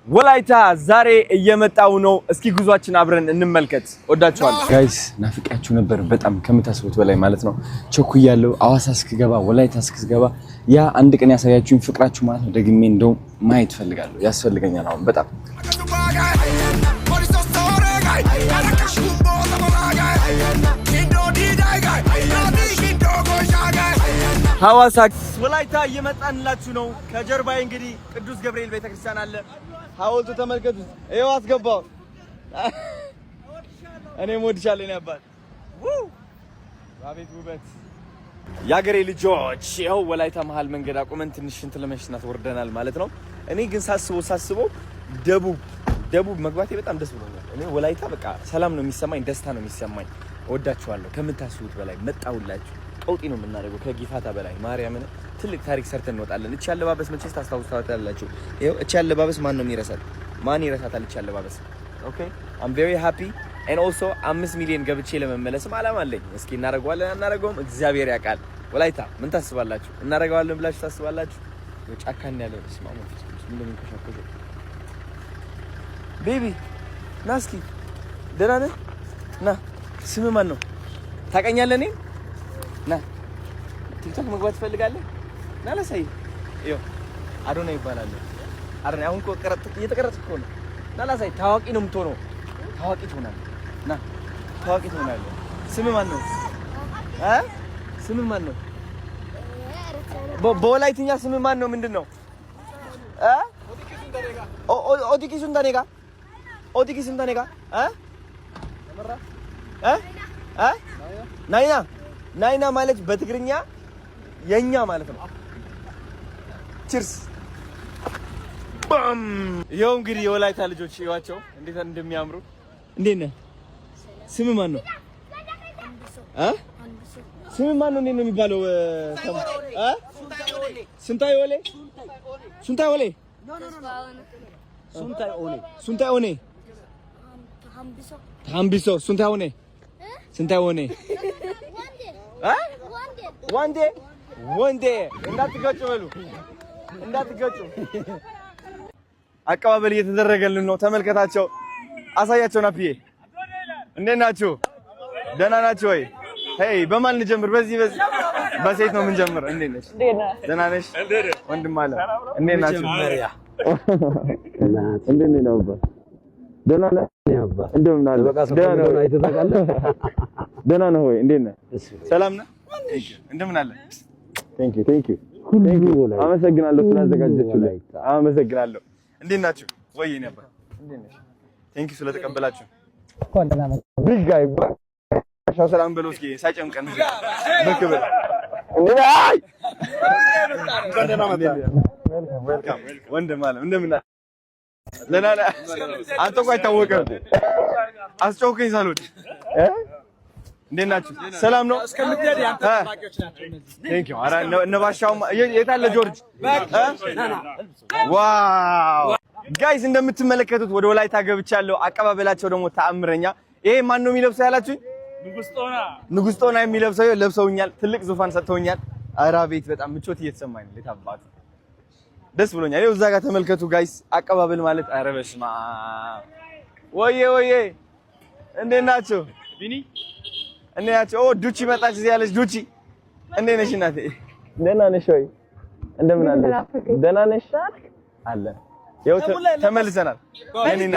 ወላይታ ዛሬ እየመጣው ነው። እስኪ ጉዟችን አብረን እንመልከት። ወዳችኋለሁ ጋይስ፣ ናፍቃችሁ ነበር በጣም ከምታስቡት በላይ ማለት ነው። ቸኩያለሁ። አዋሳ እስክገባ ወላይታ እስክገባ ያ አንድ ቀን ያሳያችሁኝ ፍቅራችሁ ማለት ነው ደግሜ እንደው ማየት ፈልጋለሁ። ያስፈልገኛል አሁን በጣም ሐዋሳ ወላይታ እየመጣንላችሁ ነው። ከጀርባዬ እንግዲህ ቅዱስ ገብርኤል ቤተክርስቲያን አለ። ሐውልቱ ተመልከቱት። ይኸው አስገባው። እኔም ወድሻለሁ የኔ አባት። አቤት ውበት! የአገሬ ልጆች ይኸው ወላይታ መሀል መንገድ አቁመን ትንሽ እንትን ለመሽናት ወርደናል ማለት ነው። እኔ ግን ሳስበው ደቡብ መግባቴ በጣም ደስ ብሎኛል። እኔ ወላይታ በቃ ሰላም ነው የሚሰማኝ፣ ደስታ ነው የሚሰማኝ። እወዳችኋለሁ ከምታስቡት በላይ መጣሁላችሁ። ቀውጢ ነው የምናደርገው ከጊፋታ በላይ ማርያምን ትልቅ ታሪክ ሰርተን እንወጣለን። እቺ አለባበስ መቼስ ታስታውሳታላችሁ። ይሄው እቺ አለባበስ ማን ይረሳታል? እቺ አለባበስ ኦኬ I'm very happy and also 5 ሚሊዮን ገብቼ ለመመለስም አላማ አለኝ። እስኪ እናደርገዋለን አናደርገውም እግዚአብሔር ያውቃል። ወላይታ ምን ታስባላችሁ? እናደርገዋለን ብላችሁ ታስባላችሁ? ጫካን ያለው ስማሙ ምን እንደምንከሻከሽ ቤቢ ና እስኪ ደህና ነህ? ና ስምህ ማን ነው? ታውቀኛለህ? እኔ ና ቲክቶክ መግባት ትፈልጋለህ? ና ላሳይ። ይኸው አዶና ይባላል። አዶና አሁን እኮ እየተቀረጽክ እኮ ነው። ና ላሳይ። ታዋቂ ነው የምትሆነው። ታዋቂ ትሆናለህ። ና ታዋቂ ትሆናለህ። ስምህ ማን ነው? ስምህ ማን ነው? በወላይትኛ ስምህ ማን ነው? ምንድን ነው? ኦዲኪ ሱንታኔጋ ናይና ማለት በትግርኛ የኛ ማለት ነው። ቺርስ ባም። ይኸው እንግዲህ የወላይታ ልጆች ይዋቸው እንዴት እንደሚያምሩ። እንዴት ነህ? ስምህ ማን ነው? ስምህ ማን ነው? እንዴት ነው የሚባለው? ሱንታይ ኦኔ ታምቢሶ ሱንታይ ኦኔ ወንዴ እንዳትገጩ በሉ እንዳትገጩ። አቀባበል እየተደረገልን ነው። ተመልከታቸው፣ አሳያቸው። ናፍዬ እንዴት ናችሁ? ደህና ናችሁ ወይ? ሄይ በማን እንጀምር? በዚህ በሴት ነው የምንጀምር። እንዴት ነሽ? ደህና ነሽ? ወንድም አለ እንዴት ናችሁ? እንዴት ነው አባ? ደህና ነህ? እንደምን አለ? ደህና ነህ ወይ? እንዴት ነህ? ሰላም ነህ? እንደምን አለ? ቴንክ ዩ አመሰግናለሁ ስላዘጋጀችሁልኝ። አመሰግናለሁ። እንዴት ናችሁ? ወይ እኔ አባ እንዴት ነሽ? ቴንክ ዩ ስለተቀበላችሁ። ቢግ ጋይ ሻው ሰላም በለው እስኪ ሳይጨምቀን በክብር አይ ዌልካም ወንድም አለ እንደምን አለ? ለናና አንተ እኮ አይታወቅም። አስጨውከኝ ሳልወድ እንዴት ናችሁ? ሰላም ነው? እስከምትሄድ ያንተ ተባቂዎች ናቸው እነዚህ። ቴንክ ዩ። ኧረ እነ ባሻው የት አለ ጆርጅ? ዋው ጋይስ እንደምትመለከቱት ወደ ወላይታ ገብቻለሁ። አቀባበላቸው ደግሞ ተአምረኛ። ይሄ ማን ነው የሚለብሰው ያላችሁኝ? ንጉስ ጦና የሚለብሰው ለብሰውኛል። ትልቅ ዙፋን ሰጥተውኛል። ኧረ ቤት በጣም ምቾት እየተሰማኝ ነው። ለታባቱ ደስ ብሎኛል። ይኸው እዛ ጋር ተመልከቱ ጋይስ። አቀባበል ማለት ኧረ በስመ አብ። ወዬ እንዴት ናችሁ? ቢኒ እንዴት ናችሁ? ዱቺ መጣች እዚህ ያለች ዱቺ እንዴት ነሽ እናቴ? ደህና ነሽ ወይ? እንደምን አለሽ? ደህና ነሽ? አለ ይኸው ተመልሰናል። እኔና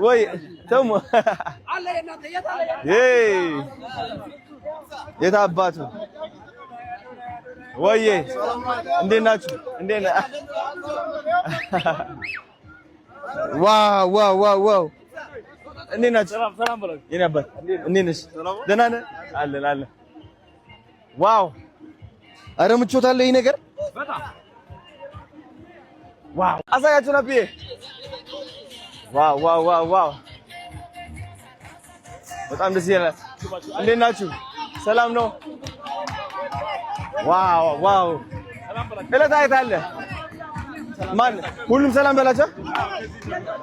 ወይ ተሙ አለ እናቴ የት አባቱ ወዬ እንዴት ናችሁ? እንዴት ነህ? ዋው እንዴት ናችሁ? ሰላም በለው የኔ አባት እንዴት ነሽ? ደህና ነህ? አለ ዋው ኧረ ምቾት አለ ይሄ ነገር በጣም ዋው። አሳያችሁ ነብዬ ዋው በጣም ደስ ይላል። እንዴት ናችሁ? ሰላም ነው? ዋው እለት አይታለ ማን ሁሉም ሰላም በላቸው።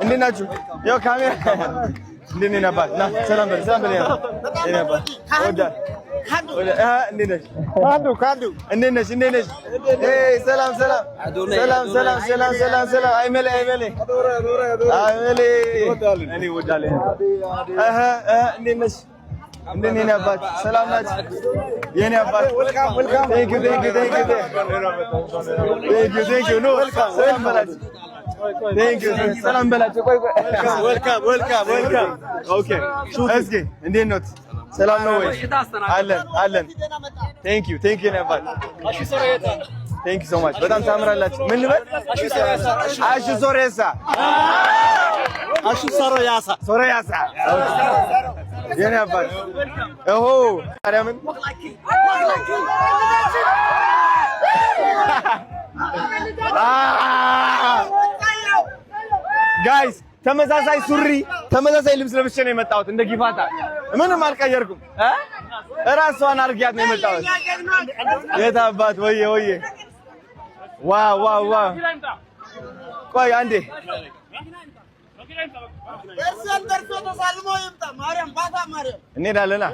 እንዴት ናችሁ? ያው ካሜራ እንዴት ነህ ነበር? ና ሰላም በል ካንዱ እንዴት ነሽ? ሰላም አይመሌ እኔ ወዳለሁ እንዴት ነሽ? እንዴት ነህ አባት? ሰላም ናችሁ? የኔ አባት ቴንክ ዩ ኖ ሰላም በላችሁ። ቴንክ ዩ ሰላም በላችሁ። ቆይ ዌልካም ኦኬ። እስኪ እንዴት ነው? ሰላም ነው ወይ? አለን ቴንክ ዩ የኔ አባት ቴንክ ዩ ሶ ማች። በጣም ታምራላችሁ። ምን ልበል? አሹ ሶሬያሳ የኔ አባት ኦሆ ማርያምን ጋይስ ተመሳሳይ ሱሪ ተመሳሳይ ልብስ ለብሼ ነው የመጣሁት። እንደ ጊፋታ ምንም አልቀየርኩም። እራሷን አድርጊያት ነው የመጣሁት። የት አባት ወዬ ዋው ቆይ አንዴ እንሄዳለና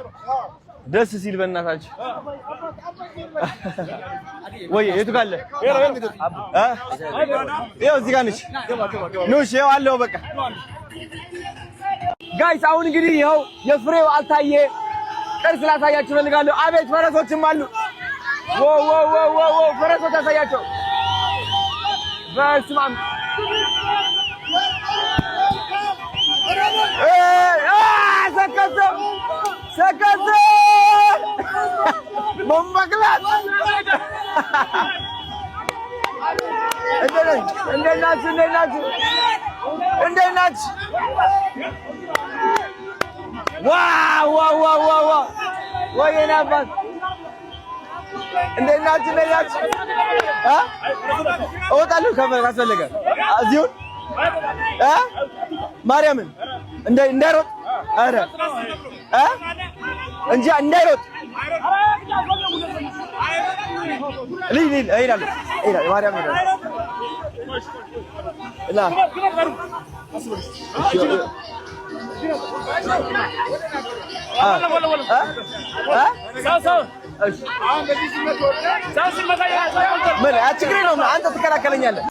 ደስ ሲል በእናታችሁ ወይ የቱ ጋር አለ? ይኸው እዚህ ጋር ነች። ኑ እሺ፣ ይኸው አለው በቃ ጋይስ። አሁን እንግዲህ ይኸው የፍሬው አልታየ ቅርስ ላሳያችሁ እፈልጋለሁ። አቤት ፈረሶችም አሉ። ፈረሶች አሳያቸው። በስመ አብ ሰከተ ቦምባክላት እንዴት ናችሁ? ዋው ወይኔ አባት እንዴት ናችሁ? እወጣለሁ ካስፈለገ እዚሁ ማርያምን እንዳይሮጥ ኧረ እንጂ እንዳይሮጥ እሄዳለሁ ማርያም እና ምን ችግር የለውም። አንተ ትከላከለኛለህ።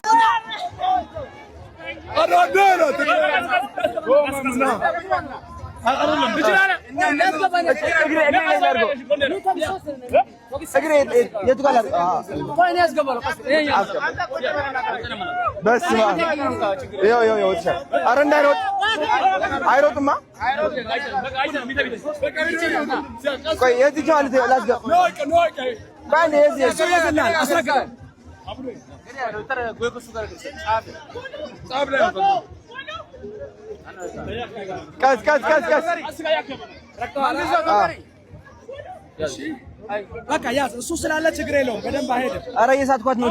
አይሮጥማ ቀስ በቃ ያዝ። እሱ ስላለ ችግር የለውም። በደንብ አይሄድም። ኧረ እየሳትኳት ነው።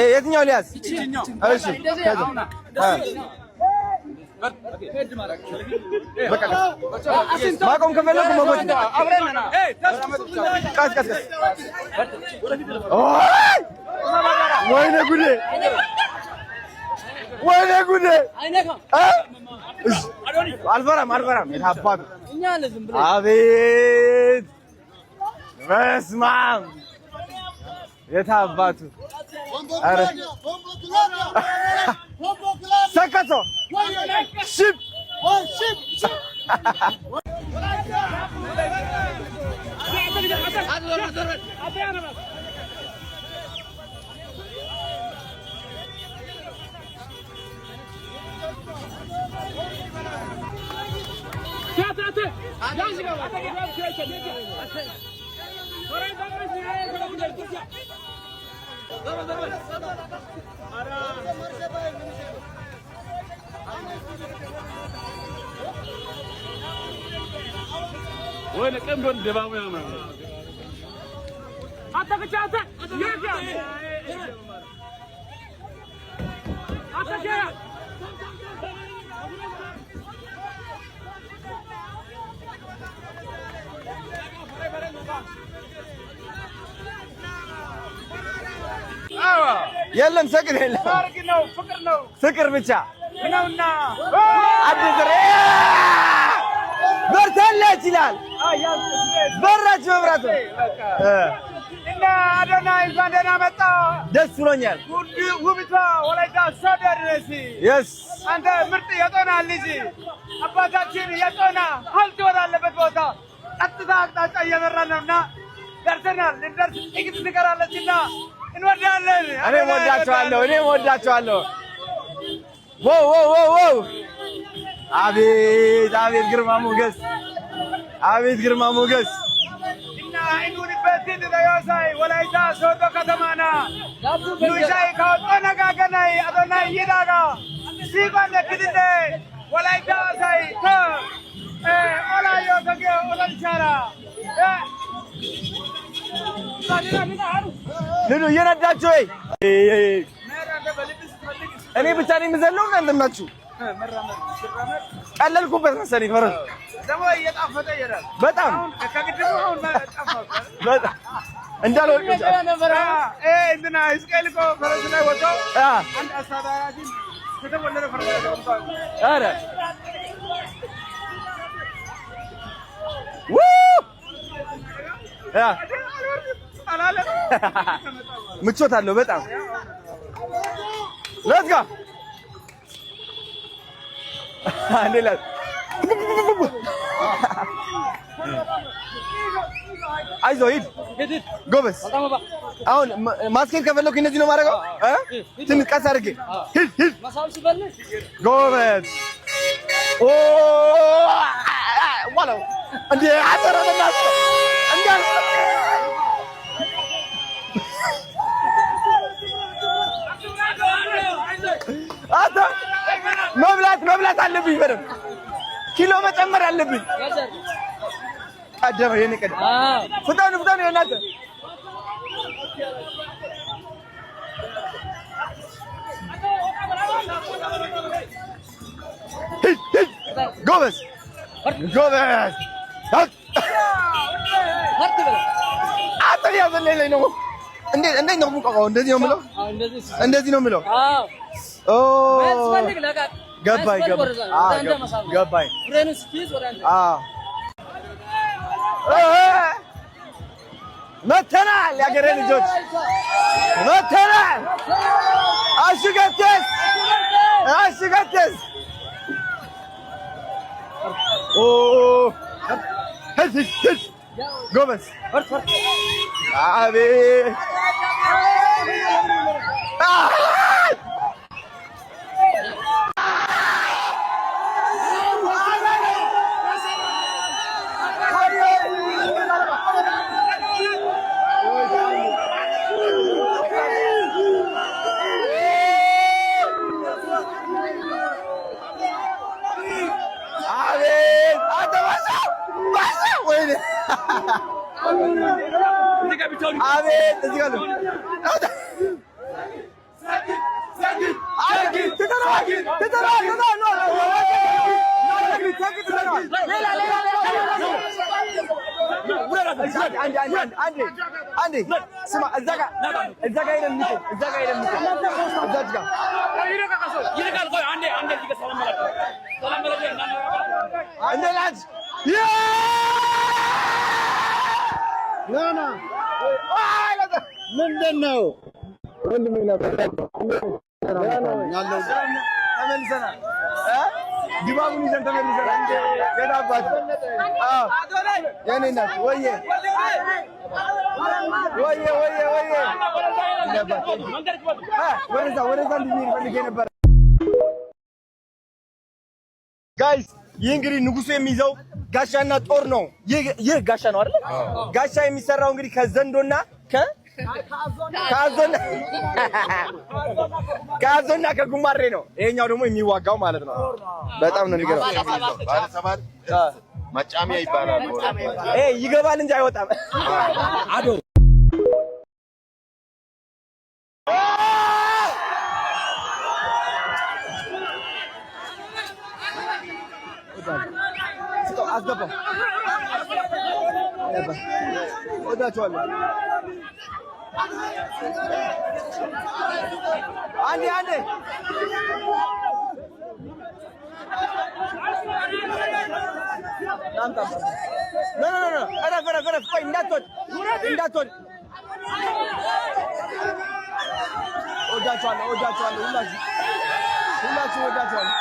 የትኛው ሊያዝ? ማቆም ከፈለኩ መቦች ቀስ ወይኔ ጉዴ አልፈራም የታባቱ አቤት በስመ አብ የታባቱ ኧረ ሰከቶ ሽብ وين كم دون دبابة يا مان؟ أتاك جاتا، يا أتاك يا. የለም ሰቅር የለም ፍቅር ብቻ ነውና አዲስ በርታለች ይላል በራች መብራቱ እና አዶናይ እንኳን ደህና መጣ። ደስ ብሎኛል። ውብቷ ወላይታ ሶደር ነሽ። የስ አንተ ምርጥ የጦና ልጅ አባታችን የጦና ሀብት ወዳለበት ቦታ ቀጥታ አቅጣጫ እየመራን ነውና ደርሰናል። ልንደርስ ጥቂት እንቀራለችና እንወዳለን። እኔም ወዳቸዋለሁ። ዋው አቤት ግርማ ሞገስ እና ኢንዱሪበት ተያሳይ ወላይታ ሶዶ ከተማና ኑሻይ ካወጣና ጋገናይ አዶናይ ይዳጋ ሲባለ ክድለ ወላይታ ሳይ ኦላዮ ተገ ኦላንቻራ ልሉ እየነዳችሁ ወይ እኔ ብቻ ነኝ የምዘለው እናንተም ናችሁ? ቀለልኩበት መሰለኝ ፈረስ ደግሞ እየጣፈጠ ይሄዳል። በጣም ከግድቡ አሁን በጣም እንዳልወርቅ እንትና እስቀል እኮ ፈረስ ላይ ወጥቶ አንድ አሳዳራጅ ከተወለደ ፈረስ ላይ ወጥቷል። ኧረ ምቾት አለው በጣም ለትጋ አንዴላ አይዞህ ሂድ ጎበዝ። አሁን ማስኬድ ከፈለኩ እነዚህ ነው የማደርገው። ትንሽ ቀስ አድርጌ ሂድ ጎበዝ። ዋለው እንዴ አሰረና እንዴ አታ መብላት አለብኝ። በደምብ ኪሎ መጨመር አለብኝ። ቀደመ የኔ ቀደመ። ፍጠኑ የእናንተ ጎበዝ። አጥሪያ ዘለለኝ ነው። እንዴት ነው የምቆቀው? እንደዚህ ነው የምለው። ገባኝ። መተናል፣ የአገሬ ልጆች መተናል። አሽገተስ ጎበዝ። አቤት አቤት እዚህ ጋር አንዴ ስማ፣ እዛ ጋር ሄደን ምንድን ነው ተመልሰናል። ድባቡን ይዘን ተመልሰናል። የት አባት የእኔ እናት ወዬ ወደዛ እንድንሄድ ፈልጌ ነበር። ጋይስ ይህ እንግዲህ ንጉሱ የሚይዘው ጋሻና ጦር ነው። ይህ ጋሻ ነው አይደል? ጋሻ የሚሰራው እንግዲህ ከዘንዶና ከአዞና ከጉማሬ ነው። ይሄኛው ደግሞ የሚዋጋው ማለት ነው። በጣም ነው የሚገርመው። ባለ ሰባት መጫሚያ ይባላል። ይገባል እንጂ አይወጣም። አዶ አስገባው ወዳቸዋለሁ። አንዴ ናምጣ ኖ እረፍ ቆይ እንዳትወድ ወዳችኋለሁ ሁላችሁ ወዳችኋለሁ